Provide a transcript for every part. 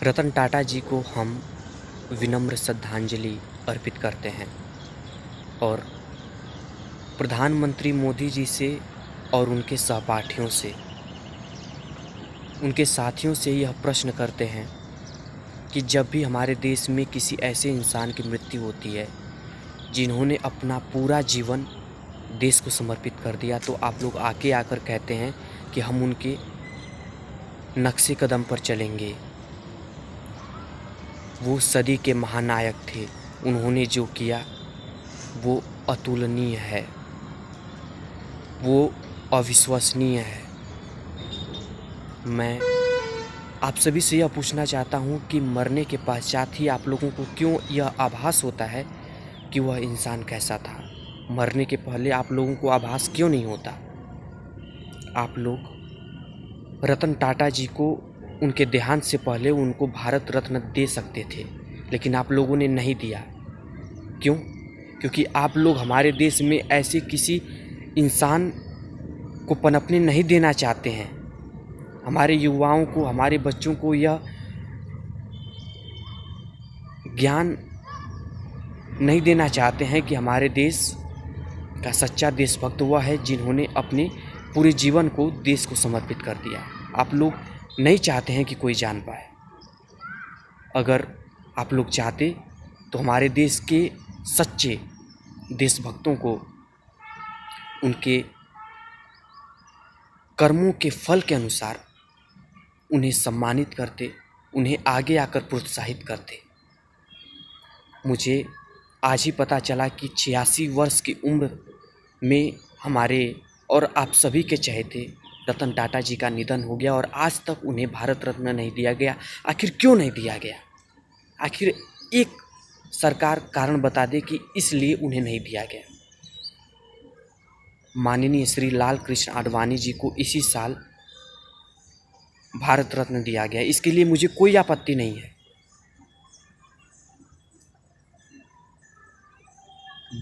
रतन टाटा जी को हम विनम्र श्रद्धांजलि अर्पित करते हैं और प्रधानमंत्री मोदी जी से और उनके सहपाठियों से, उनके साथियों से यह प्रश्न करते हैं कि जब भी हमारे देश में किसी ऐसे इंसान की मृत्यु होती है जिन्होंने अपना पूरा जीवन देश को समर्पित कर दिया, तो आप लोग आगे आकर कहते हैं कि हम उनके नक्शे कदम पर चलेंगे। वो सदी के महानायक थे, उन्होंने जो किया वो अतुलनीय है, वो अविश्वसनीय है। मैं आप सभी से यह पूछना चाहता हूँ कि मरने के पश्चात ही आप लोगों को क्यों यह आभास होता है कि वह इंसान कैसा था। मरने के पहले आप लोगों को आभास क्यों नहीं होता। आप लोग रतन टाटा जी को उनके देहांत से पहले उनको भारत रत्न दे सकते थे, लेकिन आप लोगों ने नहीं दिया। क्यों? क्योंकि आप लोग हमारे देश में ऐसे किसी इंसान को पनपने नहीं देना चाहते हैं। हमारे युवाओं को, हमारे बच्चों को यह ज्ञान नहीं देना चाहते हैं कि हमारे देश का सच्चा देशभक्त वह है जिन्होंने अपने पूरे जीवन को देश को समर्पित कर दिया। आप लोग नहीं चाहते हैं कि कोई जान पाए। अगर आप लोग चाहते तो हमारे देश के सच्चे देशभक्तों को उनके कर्मों के फल के अनुसार उन्हें सम्मानित करते, उन्हें आगे आकर प्रोत्साहित करते। मुझे आज ही पता चला कि 86 वर्ष की उम्र में हमारे और आप सभी के चहेते रतन टाटा जी का निधन हो गया और आज तक उन्हें भारत रत्न नहीं दिया गया। आखिर क्यों नहीं दिया गया? आखिर एक सरकार कारण बता दे कि इसलिए उन्हें नहीं दिया गया। माननीय श्री लाल कृष्ण आडवाणी जी को इसी साल भारत रत्न दिया गया, इसके लिए मुझे कोई आपत्ति नहीं है।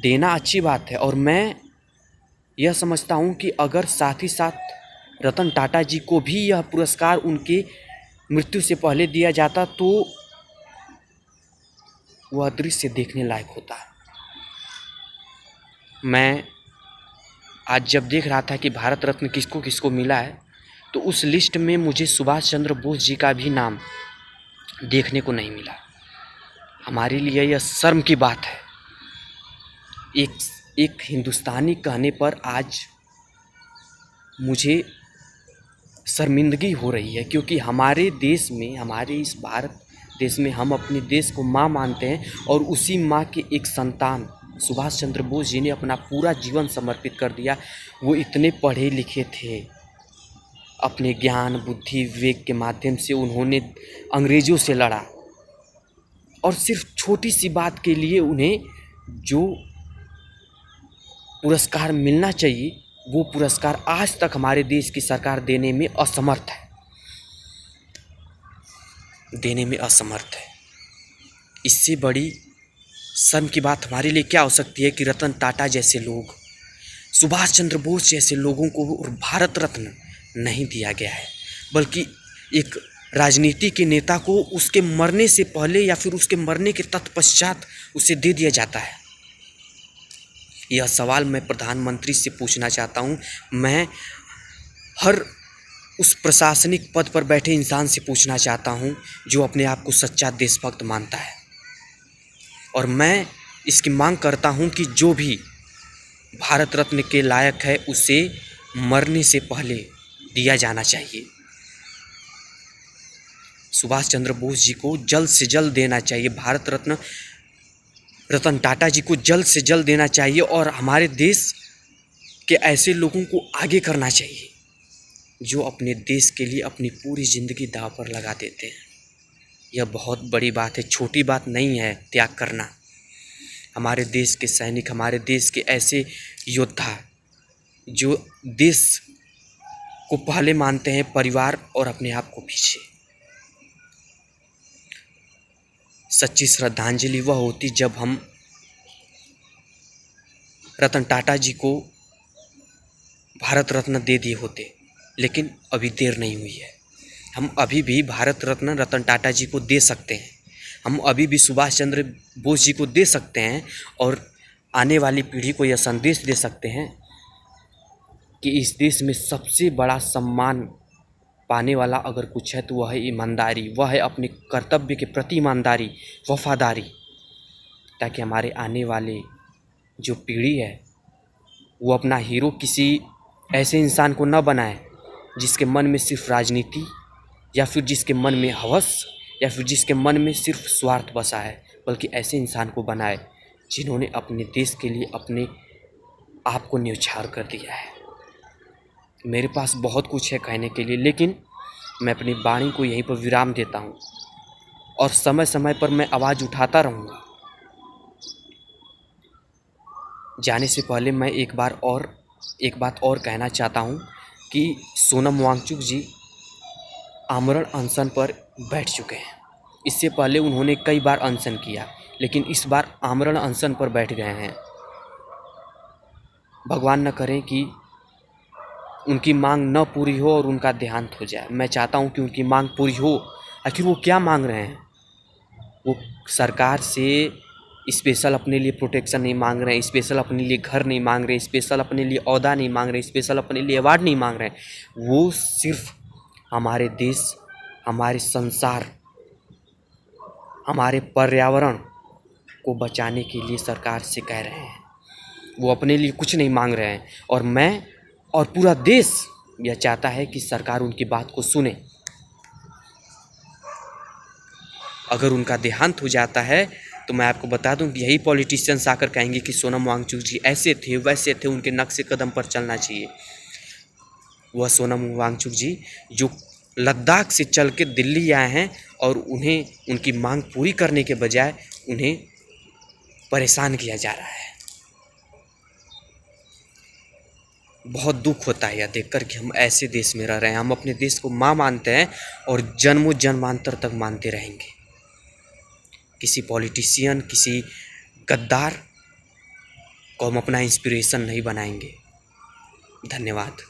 देना अच्छी बात है और मैं यह समझता हूँ कि अगर साथ ही साथ रतन टाटा जी को भी यह पुरस्कार उनके मृत्यु से पहले दिया जाता तो वह दृश्य देखने लायक होता। मैं आज जब देख रहा था कि भारत रत्न किसको किसको मिला है, तो उस लिस्ट में मुझे सुभाष चंद्र बोस जी का भी नाम देखने को नहीं मिला। हमारे लिए यह शर्म की बात है। एक हिंदुस्तानी कहने पर आज मुझे शर्मिंदगी हो रही है, क्योंकि हमारे देश में, हमारे इस भारत देश में हम अपने देश को माँ मानते हैं और उसी माँ के एक संतान सुभाष चंद्र बोस जी ने अपना पूरा जीवन समर्पित कर दिया। वो इतने पढ़े लिखे थे, अपने ज्ञान, बुद्धि, विवेक के माध्यम से उन्होंने अंग्रेज़ों से लड़ा और सिर्फ छोटी सी बात के लिए उन्हें जो पुरस्कार मिलना चाहिए वो पुरस्कार आज तक हमारे देश की सरकार देने में असमर्थ है, देने में असमर्थ है। इससे बड़ी शर्म की बात हमारे लिए क्या हो सकती है कि रतन टाटा जैसे लोग, सुभाष चंद्र बोस जैसे लोगों को भारत रत्न नहीं दिया गया है, बल्कि एक राजनीति के नेता को उसके मरने से पहले या फिर उसके मरने के तत्पश्चात उसे दे दिया जाता है। यह सवाल मैं प्रधानमंत्री से पूछना चाहता हूँ। मैं हर उस प्रशासनिक पद पर बैठे इंसान से पूछना चाहता हूँ जो अपने आप को सच्चा देशभक्त मानता है, और मैं इसकी मांग करता हूँ कि जो भी भारत रत्न के लायक है उसे मरने से पहले दिया जाना चाहिए। सुभाष चंद्र बोस जी को जल्द से जल्द देना चाहिए भारत रत्न, रतन टाटा जी को जल्द से जल्द देना चाहिए और हमारे देश के ऐसे लोगों को आगे करना चाहिए जो अपने देश के लिए अपनी पूरी ज़िंदगी दांव पर लगा देते हैं। यह बहुत बड़ी बात है, छोटी बात नहीं है त्याग करना। हमारे देश के सैनिक, हमारे देश के ऐसे योद्धा जो देश को पहले मानते हैं, परिवार और अपने आप को पीछे। सच्ची श्रद्धांजलि वह होती जब हम रतन टाटा जी को भारत रत्न दे दिए होते, लेकिन अभी देर नहीं हुई है। हम अभी भी भारत रत्न रतन टाटा जी को दे सकते हैं, हम अभी भी सुभाष चंद्र बोस जी को दे सकते हैं और आने वाली पीढ़ी को यह संदेश दे सकते हैं कि इस देश में सबसे बड़ा सम्मान पाने वाला अगर कुछ है तो वह है ईमानदारी, वह है अपने कर्तव्य के प्रति ईमानदारी, वफादारी, ताकि हमारे आने वाले जो पीढ़ी है वो अपना हीरो किसी ऐसे इंसान को न बनाए जिसके मन में सिर्फ राजनीति या फिर जिसके मन में हवस या फिर जिसके मन में सिर्फ स्वार्थ बसा है, बल्कि ऐसे इंसान को बनाए जिन्होंने अपने देश के लिए अपने आप को न्यौछावर कर दिया है। मेरे पास बहुत कुछ है कहने के लिए, लेकिन मैं अपनी वाणी को यहीं पर विराम देता हूँ और समय समय पर मैं आवाज़ उठाता रहूँगा। जाने से पहले मैं एक बात और कहना चाहता हूँ कि सोनम वांगचुक जी आमरण अनशन पर बैठ चुके हैं। इससे पहले उन्होंने कई बार अनशन किया, लेकिन इस बार आमरण अनशन पर बैठ गए हैं। भगवान न करें कि उनकी मांग न पूरी हो और उनका देहांत हो जाए। मैं चाहता हूं कि उनकी मांग पूरी हो। आखिर वो क्या मांग रहे हैं? वो सरकार से स्पेशल अपने लिए प्रोटेक्शन नहीं मांग रहे हैं, स्पेशल अपने लिए घर नहीं मांग रहे, स्पेशल अपने लिए ओहदा नहीं मांग रहे, स्पेशल अपने लिए अवार्ड नहीं मांग रहे हैं। वो सिर्फ हमारे देश, हमारे संसार, हमारे पर्यावरण को बचाने के लिए सरकार से कह रहे हैं। वो अपने लिए कुछ नहीं मांग रहे हैं और मैं और पूरा देश यह चाहता है कि सरकार उनकी बात को सुने। अगर उनका देहांत हो जाता है तो मैं आपको बता दूं कि यही पॉलिटिशियंस आकर कहेंगे कि सोनम वांगचुक जी ऐसे थे वैसे थे, उनके नक्शे कदम पर चलना चाहिए। वह सोनम वांगचुक जी जो लद्दाख से चल के दिल्ली आए हैं और उन्हें उनकी मांग पूरी करने के बजाय उन्हें परेशान किया जा रहा है। बहुत दुख होता है यह देखकर कि हम ऐसे देश में रह रहे हैं। हम अपने देश को माँ मानते हैं और जन्मों जन्मांतर तक मानते रहेंगे। किसी पॉलिटिशियन, किसी गद्दार को हम अपना इंस्पिरेशन नहीं बनाएंगे। धन्यवाद।